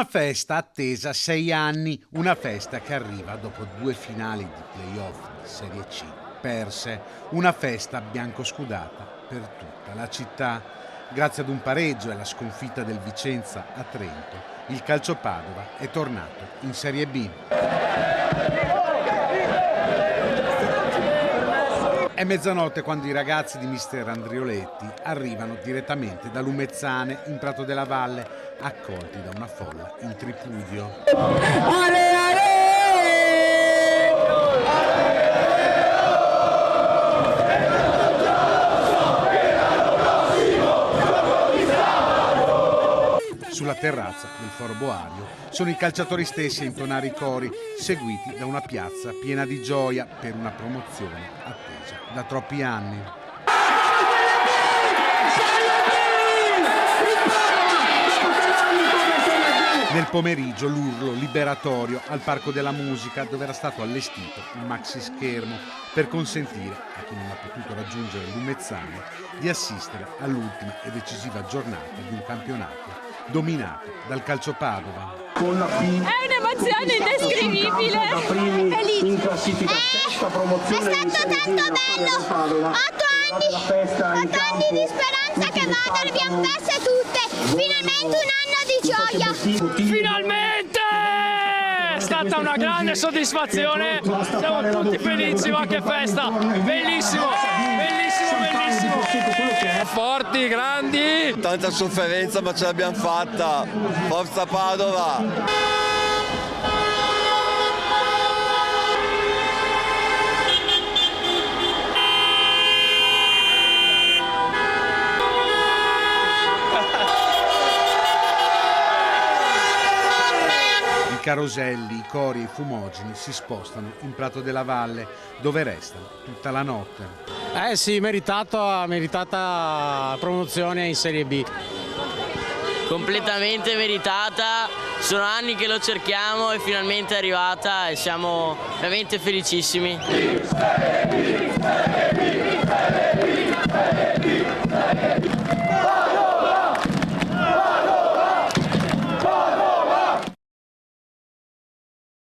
Una festa attesa 6 anni, una festa che arriva dopo 2 finali di playoff di Serie C perse, una festa biancoscudata per tutta la città. Grazie ad un pareggio e alla sconfitta del Vicenza a Trento, il Calcio Padova è tornato in Serie B. È mezzanotte quando i ragazzi di mister Andrioletti arrivano direttamente da Lumezzane in Prato della Valle, accolti da una folla in tripudio. Sulla terrazza del Foro Boario sono i calciatori stessi a intonare i cori, seguiti da una piazza piena di gioia per una promozione attesa da troppi anni. Nel pomeriggio l'urlo liberatorio al Parco della Musica, dove era stato allestito un maxi schermo per consentire a chi non ha potuto raggiungere Lumezzane di assistere all'ultima e decisiva giornata di un campionato dominato dal Calcio Padova. È un'emozione indescrivibile. In classifica, sesta promozione. È stato tanto bello. 8 anni di speranza che vada, le abbiamo perse tutte. Finalmente un anno di gioia. Finalmente! È stata una grande soddisfazione. Siamo tutti felici, ma che festa! Bellissimo, bellissimo, bellissimo. Forti, grandi. Tanta sofferenza, ma ce l'abbiamo fatta. Forza Padova! I caroselli, i cori e i fumogeni si spostano in Prato della Valle, dove restano tutta la notte. Sì, meritata promozione in Serie B. Completamente meritata, sono anni che lo cerchiamo e finalmente è arrivata e siamo veramente felicissimi.